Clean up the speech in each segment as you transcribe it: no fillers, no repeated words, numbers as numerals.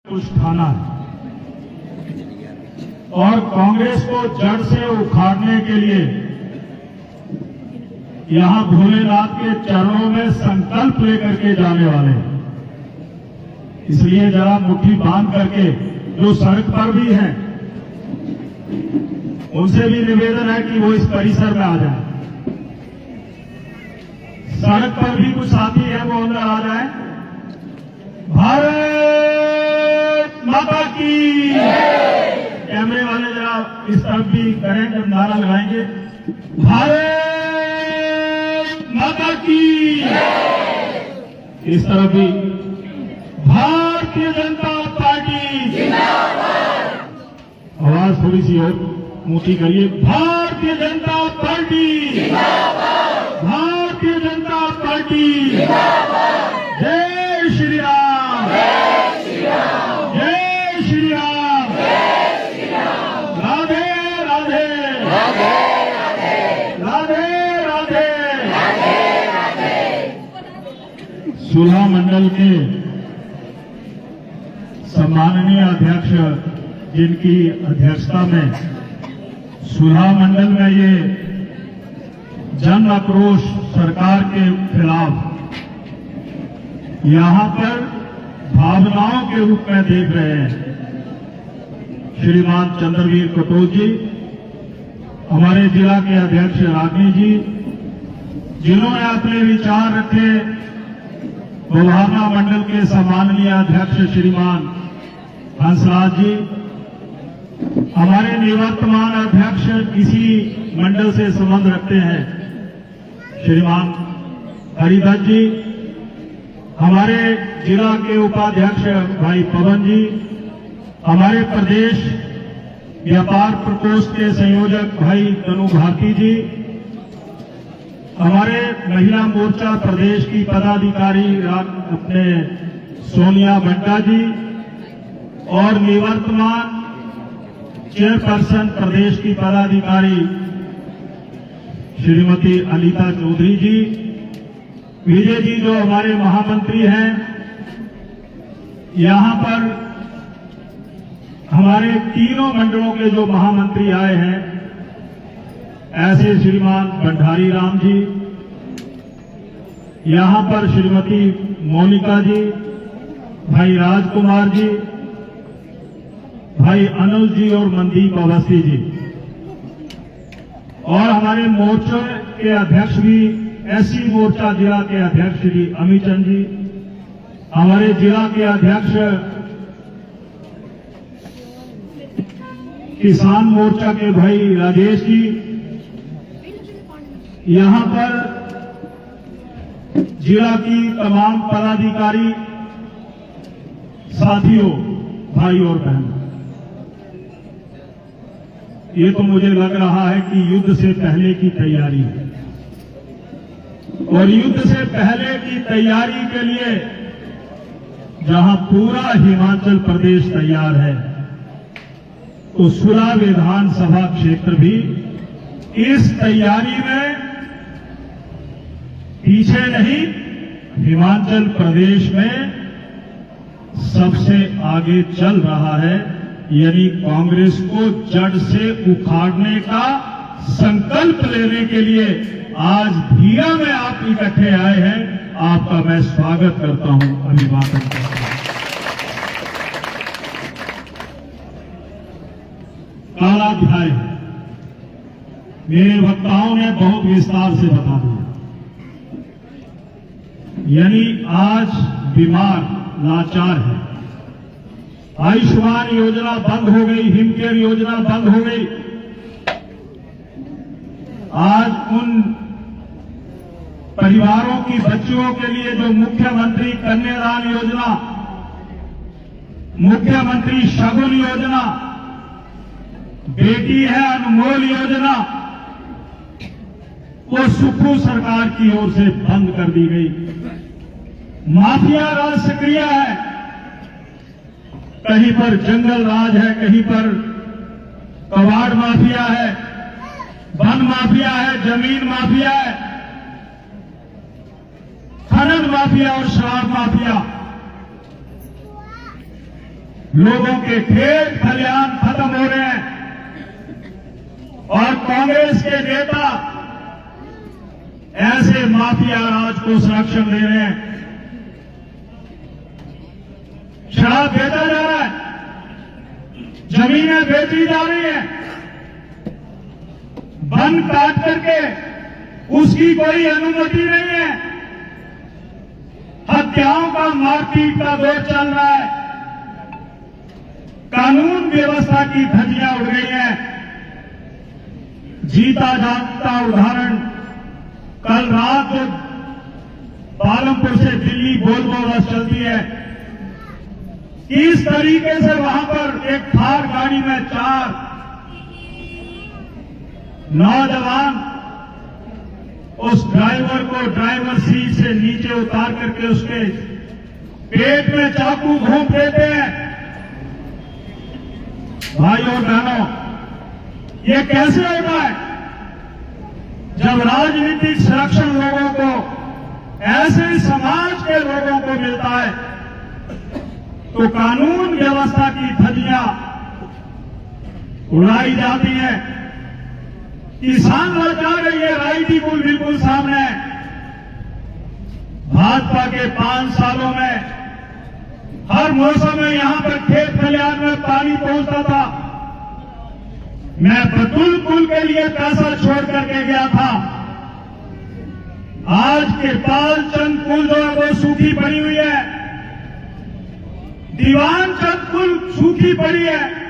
कुछ ठाना है और कांग्रेस को जड़ से उखाड़ने के लिए यहां भोलेनाथ के चरणों में संकल्प लेकर के जाने वाले हैं। इसलिए जरा मुट्ठी बांध करके जो सड़क पर भी हैं उनसे भी निवेदन है कि वो इस परिसर में आ जाए। सड़क पर भी कुछ साथी हैं वो अंदर आ जाए। भारत माता की कैमरे वाले जरा इस तरफ भी करें जब नारा लगाएंगे। भारत माता की इस तरफ भी भारतीय जनता पार्टी जिंदाबाद। आवाज थोड़ी सी और ऊंची करिए। भारतीय जनता पार्टी जिंदाबाद। भारतीय जनता पार्टी जिंदाबाद। जय श्री राम। जय श्री राम। जय श्री राम। जय श्री राम। राधे राधे। राधे राधे। राधे राधे। राधे राधे। सुलह मंडल के सम्माननीय अध्यक्ष जिनकी अध्यक्षता में सुलह मंडल में ये जन आक्रोश सरकार के खिलाफ यहां पर भावनाओं के रूप में देख रहे हैं। श्रीमान चंद्रवीर कटोच जी, हमारे जिला के अध्यक्ष रागिनी जी, जिन्होंने अपने विचार रखे, बुल्हाना मंडल के सम्माननीय अध्यक्ष श्रीमान हंसराज जी, हमारे निवर्तमान अध्यक्ष इसी मंडल से संबंध रखते हैं श्रीमान हरिदत्त जी, हमारे जिला के उपाध्यक्ष भाई पवन जी, हमारे प्रदेश व्यापार प्रकोष्ठ के संयोजक भाई तनु भारती जी, हमारे महिला मोर्चा प्रदेश की पदाधिकारी अपने सोनिया भट्टा जी और निवर्तमान चेयरपर्सन प्रदेश की पदाधिकारी श्रीमती अनीता चौधरी जी, विजय जी जो हमारे महामंत्री हैं, यहां पर हमारे तीनों मंडलों के जो महामंत्री आए हैं, ऐसे श्रीमान भंडारी राम जी, यहां पर श्रीमती मोनिका जी, भाई राजकुमार जी, भाई अनुज जी और मनदीप अवस्थी जी, और हमारे मोर्चे के अध्यक्ष भी एससी मोर्चा जिला के अध्यक्ष श्री अमीचंद जी, हमारे जिला के अध्यक्ष किसान मोर्चा के भाई राजेश जी, यहां पर जिला की तमाम पदाधिकारी साथियों, भाई और बहन, ये तो मुझे लग रहा है कि युद्ध से पहले की तैयारी है और युद्ध से पहले की तैयारी के लिए जहां पूरा हिमाचल प्रदेश तैयार है, तो सुलह विधानसभा क्षेत्र भी इस तैयारी में पीछे नहीं, हिमाचल प्रदेश में सबसे आगे चल रहा है। यानी कांग्रेस को जड़ से उखाड़ने का संकल्प लेने के लिए आज भीरा में आप इकट्ठे आए हैं। आपका मैं स्वागत करता हूं, अभिवादन करता हूं। कालाध्याय मेरे वक्ताओं ने बहुत विस्तार से बता दिया। यानी आज बीमार लाचार है, आयुष्मान योजना बंद हो गई, हिमकेयर योजना बंद हो गई। आज उन परिवारों की बच्चियों के लिए जो मुख्यमंत्री कन्यादान योजना, मुख्यमंत्री शगुन योजना, बेटी है अनमोल योजना, वो सुप्रू सरकार की ओर से बंद कर दी गई। माफिया राज सक्रिय है, कहीं पर जंगल राज है, कहीं पर कबाड़ माफिया है, वन माफिया है, जमीन माफिया है, खनन माफिया और शराब माफिया। लोगों के खेत खलिहान खत्म हो रहे हैं और कांग्रेस के नेता ऐसे माफिया राज को संरक्षण दे रहे हैं। शराब बेचा जा रहा है, जमीनें बेची जा रही हैं, वन काट करके उसकी कोई अनुमति नहीं है, हत्याओं का मारपीट का दौर चल रहा है, कानून व्यवस्था की धज्जियां उड़ गई हैं। जीता जागता उदाहरण कल रात जो पालमपुर से दिल्ली वोल्वो बस चलती है, इस तरीके से वहां पर एक थार गाड़ी में 4 नौजवान उस ड्राइवर को ड्राइवर सीट से नीचे उतार करके उसके पेट में चाकू घोंप देते हैं। भाइयों और बहनों, ये कैसे होता है जब राजनीतिक संरक्षण लोगों को, ऐसे समाज के लोगों को मिलता है तो कानून व्यवस्था की धज्जियां उड़ाई जाती है। किसान ललचा रही है, राइटी पुल बिल्कुल सामने है। भाजपा के 5 सालों में हर मौसम में यहां पर खेत खलिहान में पानी पहुंचता था। मैं बतुल पुल के लिए पैसा छोड़ करके गया था। आज कृपाल चंद पुल जो है वो सूखी पड़ी हुई है, दीवान चंद पुल सूखी पड़ी है,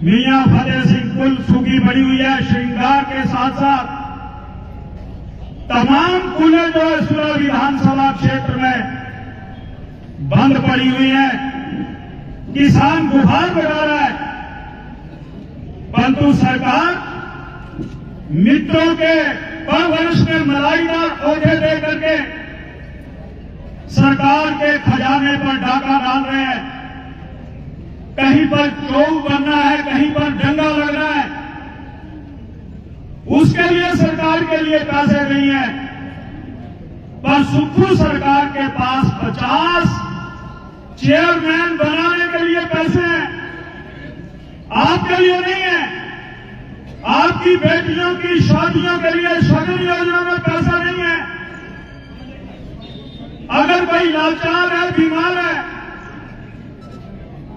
मियां फतेह सिंह पुल सूखी पड़ी हुई है। श्रृंगार के साथ साथ तमाम पुलें जो है सुरा विधानसभा क्षेत्र में बंद पड़ी हुई हैं। किसान गुहार बजा रहा है, परंतु सरकार मित्रों के परवरिश में मलाईदार औहदे दे करके सरकार के खजाने पर डाका डाल रहे हैं। कहीं पर चौक बनना है, कहीं पर डंगा लगना है, उसके लिए सरकार के लिए पैसे नहीं है। पर सुप्पू सरकार के पास 50 चेयरमैन बनाने के लिए पैसे हैं, आपके लिए नहीं है। आपकी बेटियों की शादियों के लिए शगन योजना में पैसा नहीं है। अगर कोई लाचार है, बीमार है,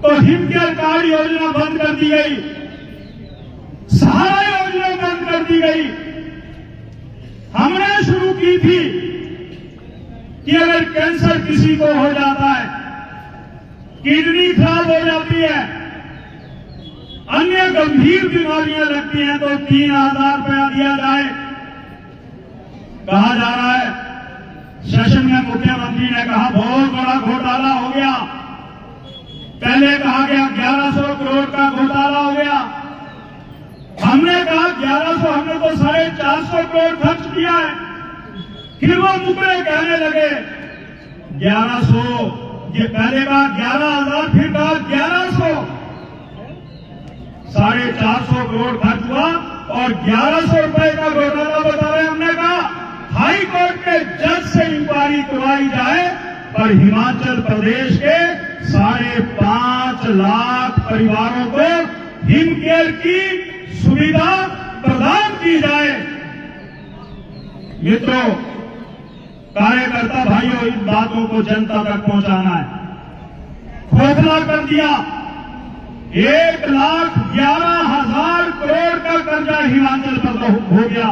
तो हिमकेयर कार्ड योजना बंद कर दी गई, सहारा योजना बंद कर दी गई। हमने शुरू की थी कि अगर कैंसर किसी को हो जाता है, किडनी खराब हो जाती है, अन्य गंभीर बीमारियां लगती हैं तो 3000 रुपया दिया जाए। कहा जा रहा है, सेशन में मुख्यमंत्री ने कहा बहुत बड़ा घोटाला हो गया। पहले कहा गया 1100 करोड़ का घोटाला हो गया। हमने कहा 1100, हमने तो 450 करोड़ खर्च किया है। फिर वो मुकरे कहने लगे 1100, ये पहले कहा 11,000, फिर कहा 1100, 450 करोड़ खर्च हुआ और 1100 रुपए का घोटाला बता रहे। हमने कहा हाई कोर्ट के जज से इंक्वायरी करवाई जाए, पर हिमाचल प्रदेश के 5.5 लाख परिवारों को हिमकेयर की सुविधा प्रदान की जाए। मित्रों, कार्यकर्ता भाइयों, इन बातों को जनता तक पहुंचाना है। खोखला कर दिया, 1,11,000 करोड़ का कर्जा हिमाचल पर हो गया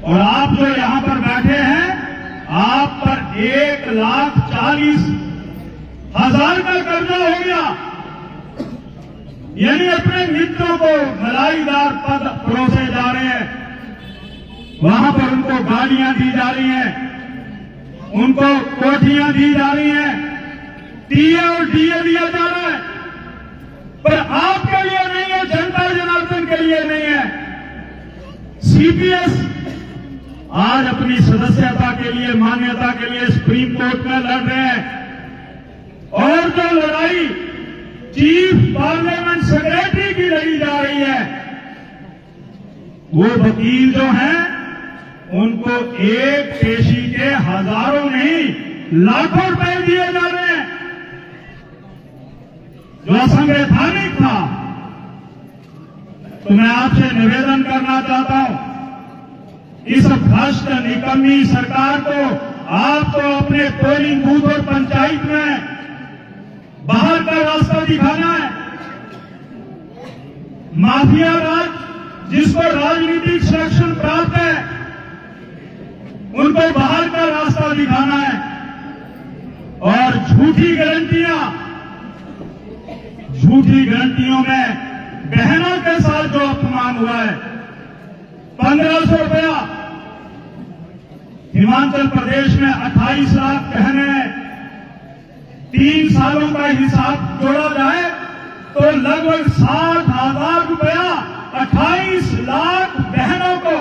और आप जो यहां पर बैठे हैं, आप पर 1,40,000 का कर्जा हो गया। यानी अपने मित्रों को मलाईदार पद परोसे जा रहे हैं, वहां पर उनको गाड़ियां दी जा रही हैं, उनको कोठियां दी जा रही हैं, टीए और डीए दिया जा रहा है, पर आपके लिए नहीं है, जनता जनार्दन के लिए नहीं है। सीपीएस आज अपनी सदस्यता के लिए, मान्यता के लिए सुप्रीम कोर्ट में लड़ रहे हैं और जो लड़ाई चीफ पार्लियामेंट सेक्रेटरी की लड़ी जा रही है, वो वकील जो हैं उनको एक पेशी के हजारों नहीं लाखों रुपए दिए जा रहे हैं। जो असंवैधानिक था। तो मैं आपसे निवेदन करना चाहता हूं, इस भ्रष्ट निकम्मी सरकार को आप तो अपने पोलिंग बूथ और पंचायत में बाहर का रास्ता दिखाना है। माफिया राज जिसको राजनीतिक संरक्षण प्राप्त है, उनको बाहर का रास्ता दिखाना है। और झूठी गारंटियों में बहनों के साथ जो अपमान हुआ है, 1500 रुपया हिमाचल प्रदेश में 28 लाख बहनें, 3 सालों का हिसाब जोड़ा जाए तो लगभग 60,000 रुपया 28 लाख बहनों को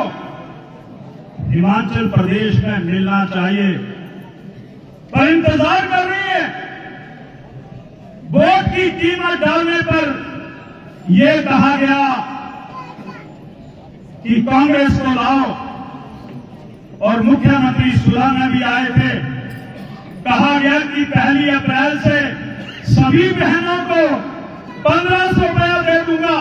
हिमाचल प्रदेश में मिलना चाहिए, पर इंतजार कर रही है। वोट की कीमत डालने पर यह कहा गया कि कांग्रेस को लाओ, और मुख्यमंत्री सुलह में भी आए थे। कहा गया कि 1 अप्रैल से सभी बहनों को 1500 रुपया दे दूंगा।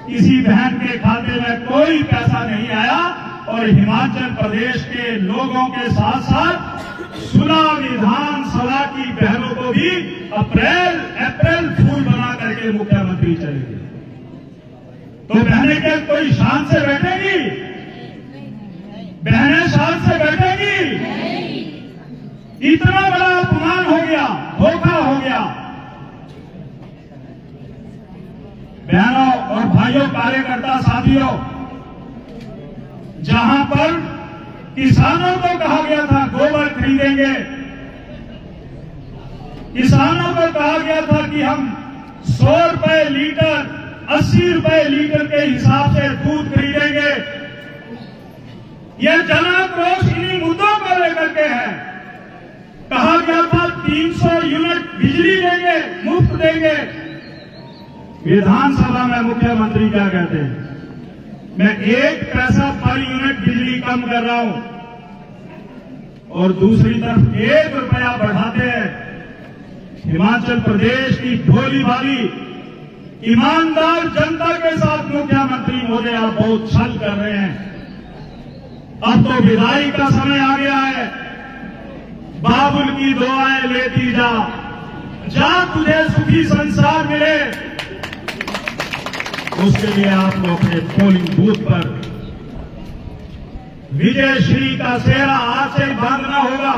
किसी बहन के खाते में कोई पैसा नहीं आया, और हिमाचल प्रदेश के लोगों के साथ साथ सुलह विधानसभा की बहनों को भी अप्रैल फूल बना करके मुख्यमंत्री चले गए। तो बहनें क्या कोई शान से बैठेगी? बहनें शान से बैठेगी? इतना बड़ा अपमान हो गया, धोखा हो गया। बहनों और भाइयों, कार्यकर्ता साथियों, जहां पर किसानों को कहा गया था गोबर खरीदेंगे, किसानों को कहा गया था कि हम 100 रुपए लीटर, 80 रुपए लीटर के हिसाब से दूध खरीदेंगे, यह जन आक्रोश इन्हीं मुद्दों को लेकर के है। कहा गया था 300 यूनिट बिजली देंगे, मुफ्त देंगे। विधानसभा में मुख्यमंत्री क्या कहते हैं? मैं 1 पैसा पर यूनिट बिजली कम कर रहा हूं, और दूसरी तरफ 1 रुपया बढ़ाते हैं। हिमाचल प्रदेश की भोली भाली ईमानदार जनता के साथ मुख्यमंत्री महोदय आप बहुत छल कर रहे हैं। अब तो विदाई का समय आ गया है। बाबुल की दुआएं लेती जा तुझे सुखी संसार मिले। उसके लिए आपको अपने पोलिंग बूथ पर विजय श्री का सेहरा आज से बांधना होगा।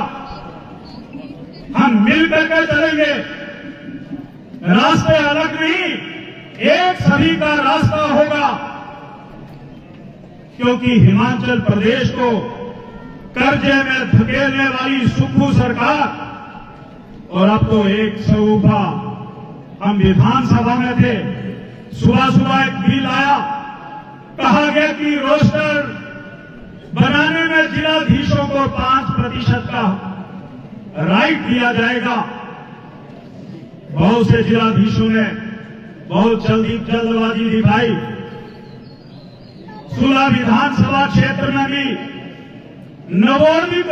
हम मिलकर के चलेंगे, रास्ते अलग नहीं, एक सभी का रास्ता होगा। क्योंकि हिमाचल प्रदेश को कर्जे में धकेलने वाली सुक्खू सरकार, और अब तो एक सऊफा, हम विधानसभा में थे, सुबह एक बिल आया, कहा गया कि रोस्टर बनाने में जिलाधीशों को 5% का राइट दिया जाएगा। बहुत से जिलाधीशों ने बहुत जल्दबाजी दिखाई। सुलह विधानसभा क्षेत्र में भी नवोदित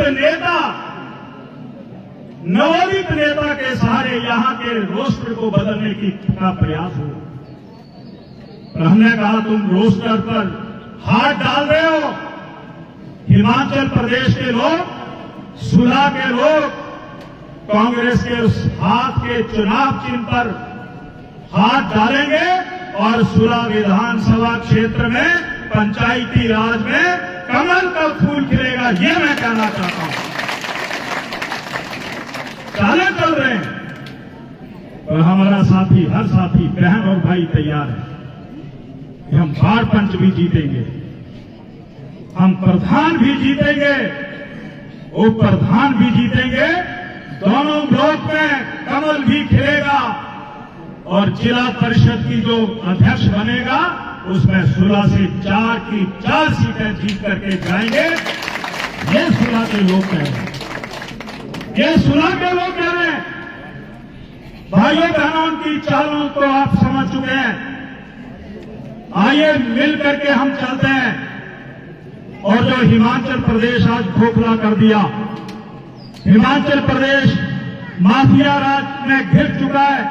नेता के सहारे यहां के रोस्टर को बदलने का प्रयास हुआ। और हमने कहा तुम रोस्टर पर हाथ डाल रहे हो। हिमाचल प्रदेश के लोग, सुलह के लोग कांग्रेस के उस हाथ के चुनाव चिन्ह पर हाथ डालेंगे, और सुलह विधानसभा क्षेत्र में पंचायती राज में कमल का फूल खिलेगा, ये मैं कहना चाहता हूं। चाले चल रहे हैं, और हमारा साथी, हर साथी, बहन और भाई तैयार है कि हम वार्ड पंच भी जीतेंगे, हम प्रधान भी जीतेंगे, उप प्रधान भी जीतेंगे। दोनों ब्लॉक में कमल भी खिलेगा, और जिला परिषद की जो अध्यक्ष बनेगा उसमें सुलह से 4 की 4 सीटें जीत करके जाएंगे। ये सुलह के लोग कह रहे हैं, ये सुलह के लोग कह रहे हैं। भाइयों बहनों की चालों को आप समझ चुके हैं। आइए मिल करके हम चलते हैं। और जो हिमाचल प्रदेश आज खोखला कर दिया, हिमाचल प्रदेश माफिया राज में घिर चुका है,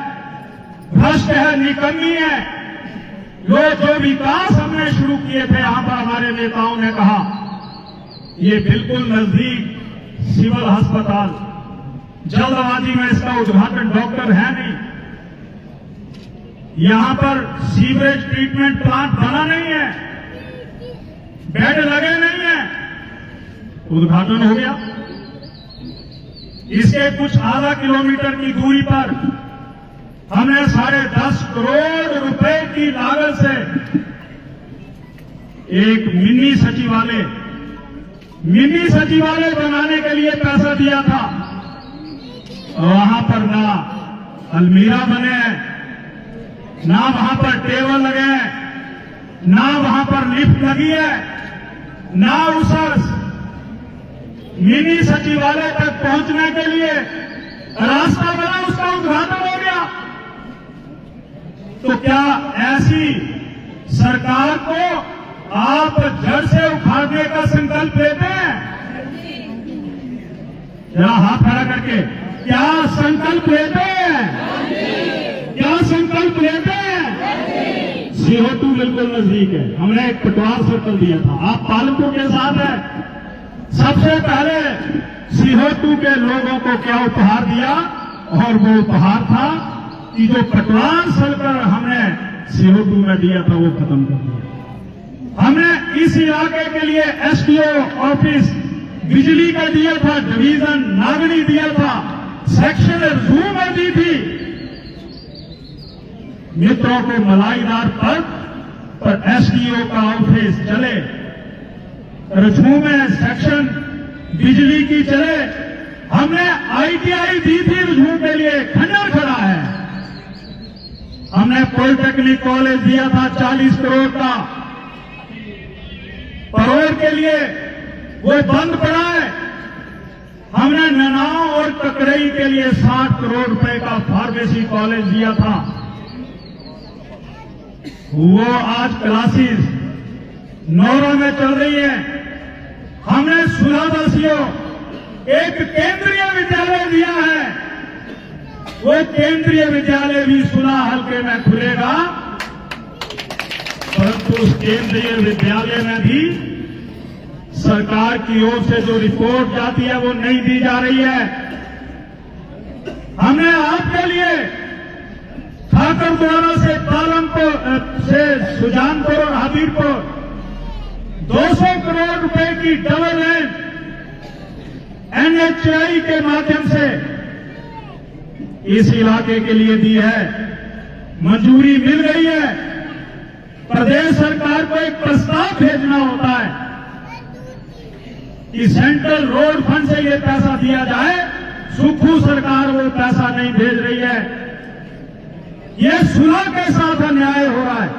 भ्रष्ट है, निकम्मी है। जो विकास हमने शुरू किए थे यहां पर हमारे नेताओं ने कहा ये बिल्कुल नजदीक सिविल अस्पताल, जल्दबाजी में इसका उद्घाटन डॉक्टर है नहीं, यहां पर सीवरेज ट्रीटमेंट प्लांट बना नहीं है, बेड लगे नहीं है, उद्घाटन हो गया। इसके कुछ आधा किलोमीटर की दूरी पर हमने 10.5 करोड़ रुपए की लागत से एक मिनी सचिवालय बनाने के लिए पैसा दिया था। वहां पर ना अलमीरा बने हैं, ना वहां पर टेबल लगे हैं, ना वहां पर लिफ्ट लगी है, ना उस मिनी सचिवालय तक पहुंचने के लिए रास्ता बना, उसका उद्घाटन हो गया। तो क्या ऐसी सरकार को आप जड़ से उखाड़ने का संकल्प लेते हैं? जरा हाथ खड़ा करके क्या संकल्प लेते हैं? क्या संकल्प लेते हैं? CO2 बिल्कुल नजदीक है, हमने एक पटवार सर्कल दिया था, आप पालनपुर के साथ है। सबसे पहले CO2 के लोगों को क्या उपहार दिया, और वो उपहार था कि जो पटवार सर्कल हमने CO2 में दिया था वो खत्म कर दिया। हमने इस इलाके के लिए SDO ऑफिस बिजली का दिया था, डिवीजन नागरी दिया था, सेक्शन जू में दी थी। मित्रों को मलाईदार पद पर SDO का ऑफिस चले, रजू में सेक्शन बिजली की चले। हमने ITI दी थी रजू के लिए, खंडर खड़ा है। हमने पॉलिटेक्निक कॉलेज दिया था 40 करोड़ का, परोड़ के लिए, वो बंद पड़ा है। हमने ननाव और ककरई के लिए 60 करोड़ रुपए का फार्मेसी कॉलेज दिया था, वो आज क्लासेस नौरा में चल रही है। हमने सुलादासियों एक केंद्रीय विद्यालय दिया है, वो केंद्रीय विद्यालय भी सुला हल्के में खुलेगा, परंतु उस केंद्रीय विद्यालय में भी सरकार की ओर से जो रिपोर्ट जाती है वो नहीं दी जा रही है। हमने आपके लिए ठाकुरद्वारा से पालमपुर से सुजानपुर और हबीबपुर 200 करोड़ रुपए की डबल लाइन NHAI के माध्यम से इस इलाके के लिए दी है, मंजूरी मिल गई है। प्रदेश सरकार को एक प्रस्ताव भेजना होता है कि सेंट्रल रोड फंड से ये पैसा दिया जाए, सुखू सरकार वो पैसा नहीं भेज रही है। ये सुलह के साथ अन्याय हो रहा है,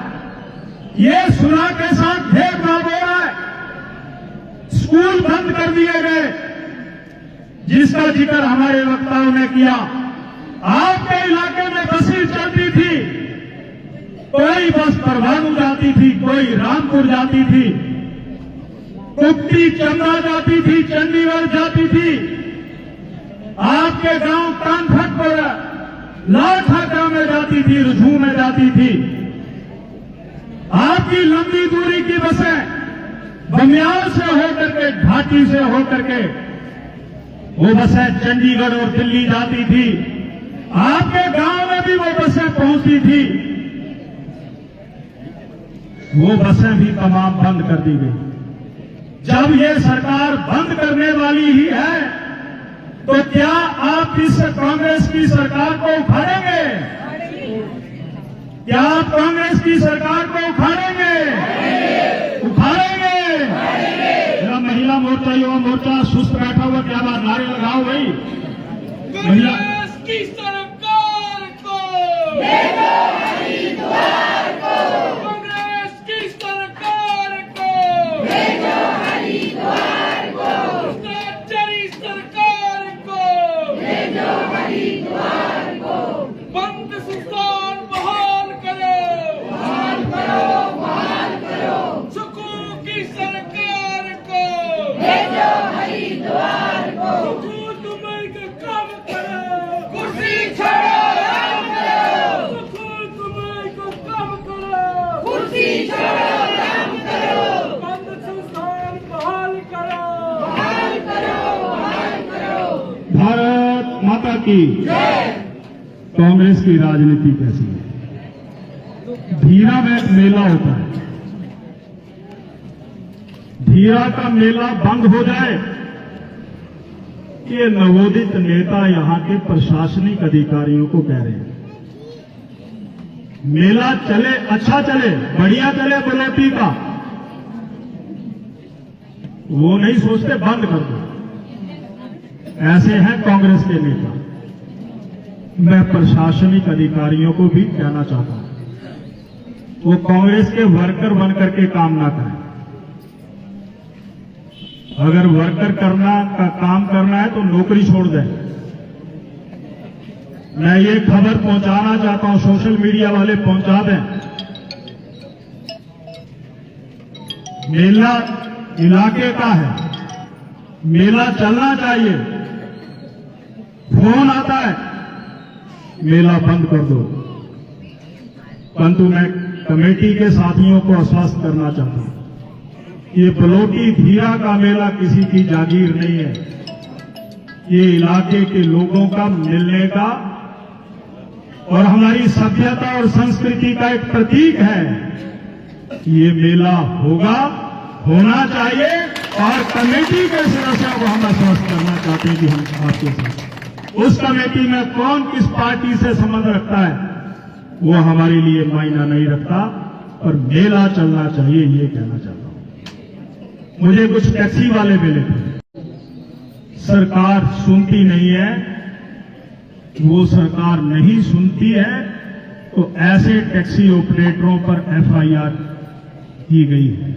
ये सुलह के साथ भेदभाव हो रहा है। स्कूल बंद कर दिए गए, जिसका जिक्र हमारे वक्ताओं ने किया। आपके इलाके में बसें चलती थी, कोई बस परवाणु जाती थी, कोई रामपुर जाती थी, कुप्टी चंदा जाती थी, चंडीगढ़ जाती थी। आपके गांव कानफटपुर लालठाकरा में जाती थी, रजू में जाती थी। आपकी लंबी दूरी की बसें बमियाल से होकर के, घाटी से होकर के वो बसें चंडीगढ़ और दिल्ली जाती थी। आपके गांव में भी वो बसें पहुंचती थी, वो बसें भी तमाम बंद कर दी गई। जब ये सरकार बंद करने वाली ही है, तो क्या आप इस कांग्रेस की सरकार को उखाड़ेंगे? क्या आप कांग्रेस की सरकार को उखाड़ेंगे? उखाड़ेंगे। जरा महिला मोर्चा, युवा मोर्चा सुस्त बैठा हुआ, क्या बात, नारे लगाओ भाई। महिला की सरकार को, हरिद्वार को, कांग्रेस की सरकार को, हरिद्वार को, भ्रष्टाचारी सरकार को, हरिद्वार को, बंद संस्थान बहाल करो, बहाल करो, बहाल करो, सुखू की सरकार को, हरिद्वार को, सुखू तुम्हें का काम करो, भारत माता की। कांग्रेस की राजनीति कैसी है? धीरा में एक मेला होता है, धीरा का मेला बंद हो जाए, ये नवोदित नेता यहां के प्रशासनिक अधिकारियों को कह रहे हैं। मेला चले, अच्छा चले, बढ़िया चले बलोटी का, वो नहीं सोचते बंद कर दो। ऐसे हैं कांग्रेस के नेता। मैं प्रशासनिक अधिकारियों को भी कहना चाहता हूं, वो कांग्रेस के वर्कर बनकर के काम ना करें। अगर वर्कर काम करना है तो नौकरी छोड़ दें। मैं ये खबर पहुंचाना चाहता हूं, सोशल मीडिया वाले पहुंचा दें। मेला इलाके का है, मेला चलना चाहिए। फोन आता है मेला बंद कर दो, परंतु मैं कमेटी के साथियों को आश्वस्त करना चाहता हूं, ये बलोटी धीरा का मेला किसी की जागीर नहीं है। ये इलाके के लोगों का मिलने का और हमारी सभ्यता और संस्कृति का एक प्रतीक है। ये मेला होगा, होना चाहिए, और कमेटी के सदस्यों को हम आश्वस्त करना चाहते हैं कि हम आपके साथ, उस कमेटी में कौन किस पार्टी से संबंध रखता है वो हमारे लिए मायना नहीं रखता, और मेला चलना चाहिए, ये कहना चाहता हूं। मुझे कुछ टैक्सी वाले मिले थे, सरकार सुनती नहीं है। वो सरकार नहीं सुनती है तो ऐसे टैक्सी ऑपरेटरों पर एफआईआर की गई है।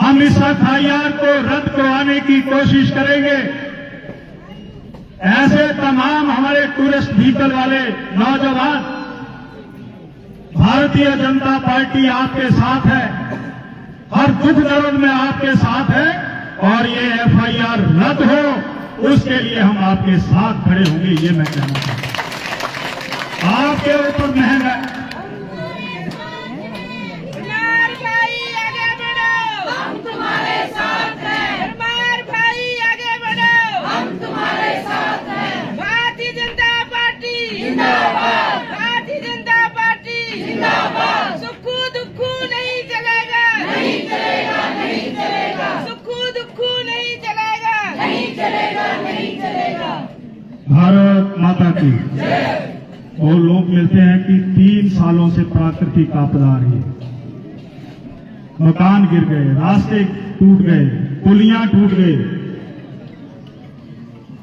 हम इस एफआईआर को रद्द करवाने की कोशिश करेंगे। ऐसे तमाम हमारे टूरिस्ट व्हीकल वाले नौजवान, भारतीय जनता पार्टी आपके साथ है, हर दुख दर्द में आपके साथ है, और ये एफआईआर रद्द हो उसके लिए हम आपके साथ खड़े होंगे, ये मैं कहना चाहता हूं। आपके ऊपर महंगा कुमार भाई आगे बढ़ो, हम तुम्हारे साथ हैं। कुमार भाई आगे बढ़ो, हम तुम्हारे साथ हैं। भारतीय जनता पार्टी जिंदाबाद। भारतीय जनता पार्टी जिंदाबाद। सुखू दुखू नहीं चलेगा, नहीं चलेगा, नहीं चलेगा, सुखू दुखू नहीं चलेगा, नहीं चलेगा, नहीं चलेगा। भारत माता की। और लोग मिलते हैं कि 3 सालों से प्राकृतिक आपदा आ रही है, मकान गिर गए, रास्ते टूट गए, पुलियां टूट गई।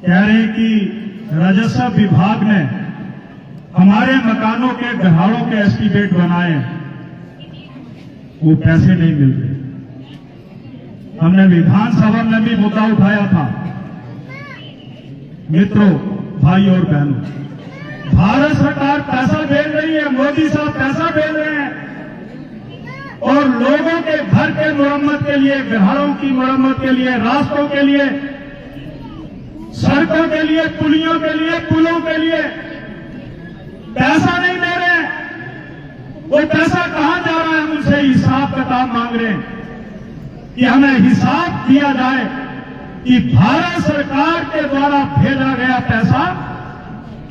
कह रहे हैं कि राजस्व विभाग ने हमारे मकानों के घरों के एस्टीमेट बनाए हैं, वो पैसे नहीं मिल रहे। हमने विधानसभा में भी मुद्दा उठाया था। मित्रों, भाई और बहनों, भारत सरकार पैसा भेज रही है, मोदी साहब पैसा भेज रहे हैं, और लोगों के घर के मरम्मत के लिए, घरों की मरम्मत के लिए, रास्तों के लिए, सड़कों के लिए, पुलियों के लिए, पुलों के लिए पैसा नहीं दे रहे हैं। वो पैसा कहां जा रहा है? हम उनसे हिसाब किताब मांग रहे हैं कि हमें हिसाब दिया जाए कि भारत सरकार के द्वारा भेजा गया पैसा,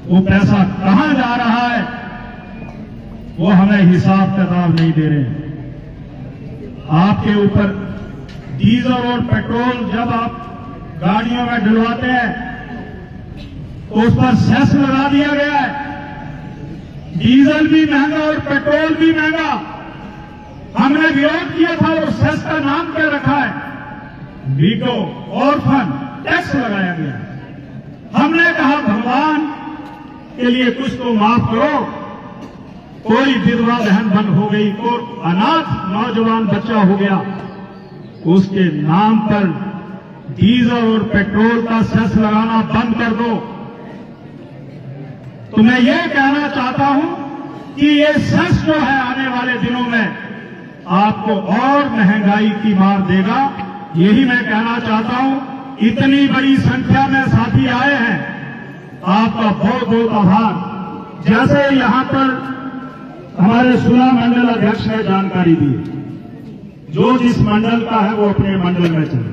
वो पैसा कहां जा रहा है, वो हमें हिसाब किताब नहीं दे रहे। आपके ऊपर डीजल और पेट्रोल जब आप गाड़ियों में डलवाते हैं तो उस पर सेस लगा दिया गया है। डीजल भी महंगा और पेट्रोल भी महंगा। हमने विरोध किया था, और सेस का नाम क्या रखा है? वीटो, ऑर्फन टैक्स लगाया गया। हमने कहा भगवान के लिए कुछ तो माफ करो। कोई विधवा बहन बंद हो गई, कोई अनाथ नौजवान बच्चा हो गया, उसके नाम पर डीजल और पेट्रोल का सेस लगाना बंद कर दो। तो मैं ये कहना चाहता हूं कि ये सेस जो है आने वाले दिनों में आपको और महंगाई की मार देगा। यही मैं कहना चाहता हूं। इतनी बड़ी संख्या में साथी आए हैं, आपका बहुत बहुत आभार। जैसे यहां पर हमारे सुना मंडल अध्यक्ष ने जानकारी दी, जो जिस मंडल का है वो अपने मंडल में चले,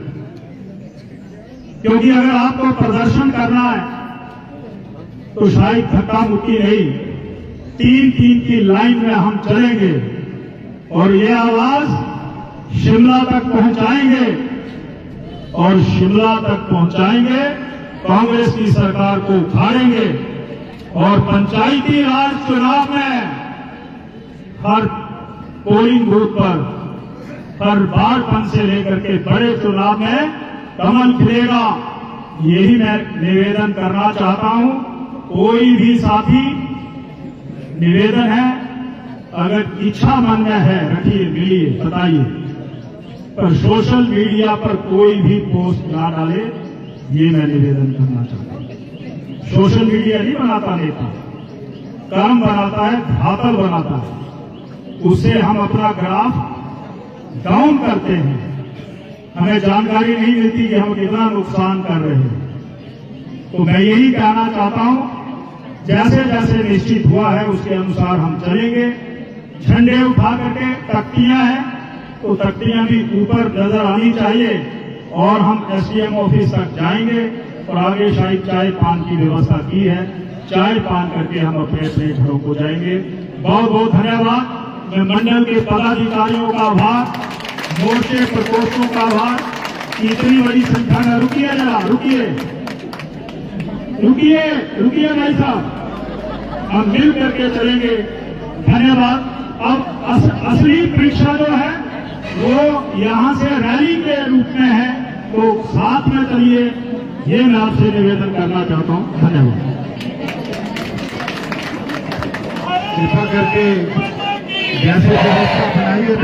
क्योंकि अगर आपको प्रदर्शन करना है तो शायद धक्का मुक्की नहीं, 3-3 की लाइन में हम चलेंगे और ये आवाज शिमला तक पहुंचाएंगे और शिमला तक पहुंचाएंगे, कांग्रेस की सरकार को उखाड़ेंगे और पंचायती राज चुनाव में हर पोलिंग बूथ पर, हर वार्ड से लेकर के बड़े चुनाव में कमल खिलेगा। यही मैं निवेदन करना चाहता हूं। कोई भी साथी, निवेदन है, अगर इच्छा मन में है रखिए, मिलिए, बताइए, पर सोशल मीडिया पर कोई भी पोस्ट ना डाले, ये मैं निवेदन करना चाहता हूं। सोशल मीडिया नहीं बनाता नेता, कर्म बनाता है, घातल बनाता है। उससे हम अपना ग्राफ डाउन करते हैं, हमें जानकारी नहीं मिलती कि हम कितना नुकसान कर रहे हैं। तो मैं यही कहना चाहता हूं, जैसे जैसे निश्चित हुआ है उसके अनुसार हम चलेंगे। झंडे उठा करके तख्तियां हैं तो तख्तियां भी ऊपर नजर आनी चाहिए और हम एसडीएम ऑफिस तक जाएंगे और आगे शायद चाय पान की व्यवस्था की है, चाय पान करके हम अपने अपने घरों को जाएंगे। बहुत बहुत धन्यवाद। मैं मंडल के पदाधिकारियों का आभार, मोर्चे प्रकोष्ठों का आभार। इतनी बड़ी संख्या में, रुकिए जरा, रुकिए रुकिए रुकिए भाई साहब, हम मिल करके चलेंगे। धन्यवाद। अब असली परीक्षा जो है वो यहां से रैली के रूप में है, तो साथ में चलिए, ये मैं आपसे निवेदन करना चाहता हूं। धन्यवाद। कृपा करके जैसे व्यवस्था बनाइए।